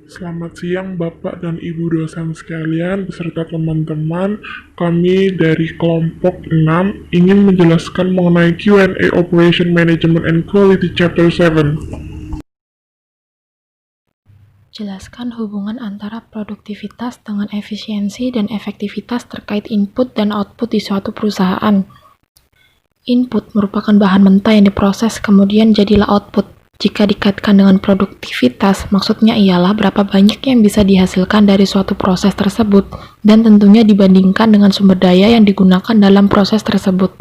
Selamat siang Bapak dan Ibu dosen sekalian beserta teman-teman. Kami dari kelompok 6 ingin menjelaskan mengenai Q&A Operation Management and Quality Chapter 7. Jelaskan hubungan antara produktivitas dengan efisiensi dan efektivitas terkait input dan output di suatu perusahaan. Input merupakan bahan mentah yang diproses, kemudian jadilah output. Jika dikaitkan dengan produktivitas, maksudnya ialah berapa banyak yang bisa dihasilkan dari suatu proses tersebut, dan tentunya dibandingkan dengan sumber daya yang digunakan dalam proses tersebut.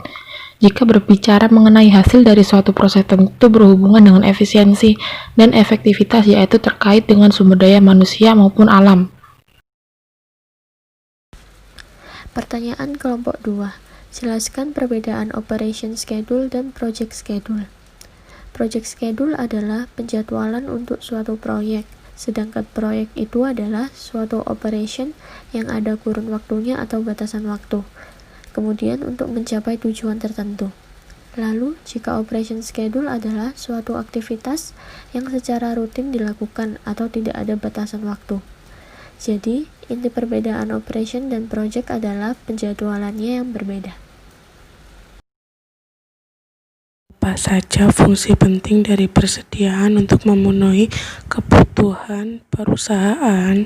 Jika berbicara mengenai hasil dari suatu proses tentu berhubungan dengan efisiensi dan efektivitas, yaitu terkait dengan sumber daya manusia maupun alam. Pertanyaan kelompok 2. Jelaskan perbedaan operation schedule dan project schedule. Project schedule adalah penjadwalan untuk suatu proyek, sedangkan proyek itu adalah suatu operation yang ada kurun waktunya atau batasan waktu, kemudian untuk mencapai tujuan tertentu. Lalu, jika operation schedule adalah suatu aktivitas yang secara rutin dilakukan atau tidak ada batasan waktu. Jadi, inti perbedaan operation dan project adalah penjadwalannya yang berbeda. Apa saja fungsi penting dari persediaan untuk memenuhi kebutuhan perusahaan?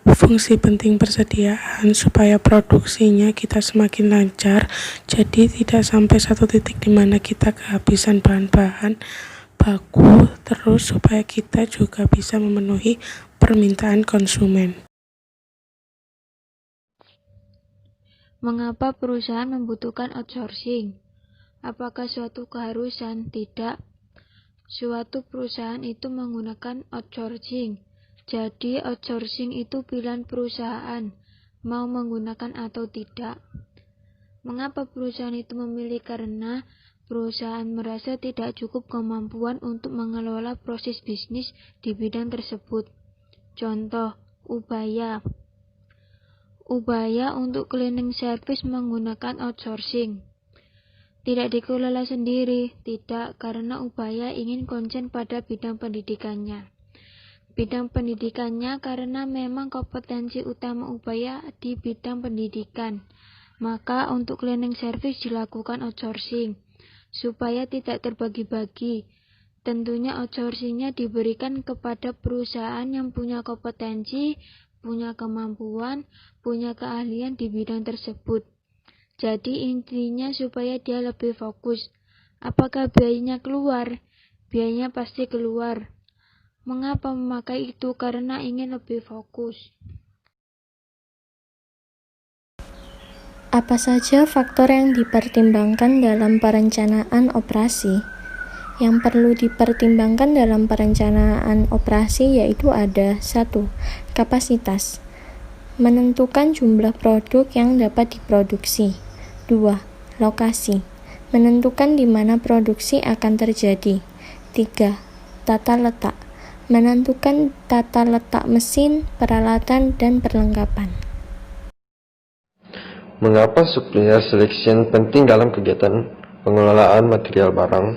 Fungsi penting persediaan supaya produksinya kita semakin lancar, jadi tidak sampai satu titik di mana kita kehabisan bahan-bahan baku, terus supaya kita juga bisa memenuhi permintaan konsumen. Mengapa perusahaan membutuhkan outsourcing? Apakah suatu keharusan? Tidak. Suatu perusahaan itu menggunakan outsourcing. Jadi outsourcing itu pilihan perusahaan, mau menggunakan atau tidak. Mengapa perusahaan itu memilih? Karena perusahaan merasa tidak cukup kemampuan untuk mengelola proses bisnis di bidang tersebut. Contoh, Ubaya. Ubaya untuk cleaning service menggunakan outsourcing. Tidak dikelola sendiri, tidak, karena Ubaya ingin konsen pada bidang pendidikannya. Bidang pendidikannya karena memang kompetensi utama Ubaya di bidang pendidikan. Maka untuk cleaning service dilakukan outsourcing, supaya tidak terbagi-bagi. Tentunya outsourcingnya diberikan kepada perusahaan yang punya kompetensi, punya kemampuan, punya keahlian di bidang tersebut. Jadi intinya supaya dia lebih fokus. Apakah biayanya keluar? Biayanya pasti keluar. Mengapa memakai itu? Karena ingin lebih fokus. Apa saja faktor yang dipertimbangkan dalam perencanaan operasi? Yang perlu dipertimbangkan dalam perencanaan operasi yaitu ada 1. Kapasitas. Menentukan jumlah produk yang dapat diproduksi. 2. Lokasi. Menentukan di mana produksi akan terjadi. 3. Tata letak. Menentukan tata letak mesin, peralatan, dan perlengkapan. Mengapa supplier selection penting dalam kegiatan pengelolaan material barang?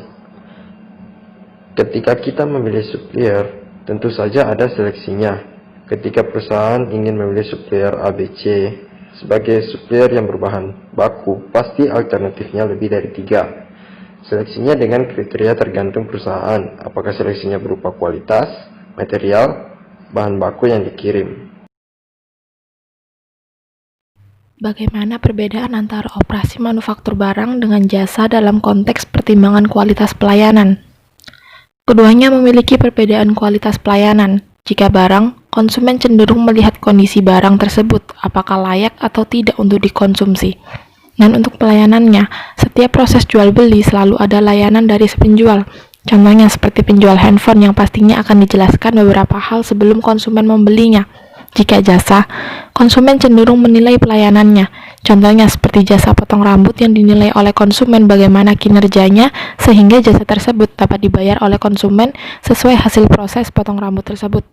Ketika kita memilih supplier, tentu saja ada seleksinya. Ketika perusahaan ingin memilih supplier ABC sebagai supplier yang berbahan baku, pasti alternatifnya lebih dari 3. Seleksinya dengan kriteria tergantung perusahaan, apakah seleksinya berupa kualitas, material, bahan baku yang dikirim. Bagaimana perbedaan antara operasi manufaktur barang dengan jasa dalam konteks pertimbangan kualitas pelayanan? Keduanya memiliki perbedaan kualitas pelayanan. Jika barang, konsumen cenderung melihat kondisi barang tersebut, apakah layak atau tidak untuk dikonsumsi. Dan untuk pelayanannya, setiap proses jual beli selalu ada layanan dari si penjual. Contohnya seperti penjual handphone yang pastinya akan dijelaskan beberapa hal sebelum konsumen membelinya. Jika jasa, konsumen cenderung menilai pelayanannya. Contohnya seperti jasa potong rambut yang dinilai oleh konsumen bagaimana kinerjanya sehingga jasa tersebut dapat dibayar oleh konsumen sesuai hasil proses potong rambut tersebut.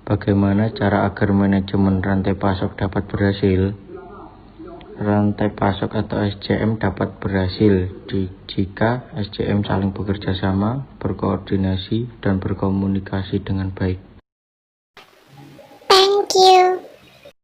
Bagaimana cara agar manajemen rantai pasok dapat berhasil? rantai pasok atau SCM dapat berhasil jika SCM saling bekerja sama, berkoordinasi, dan berkomunikasi dengan baik. Thank you.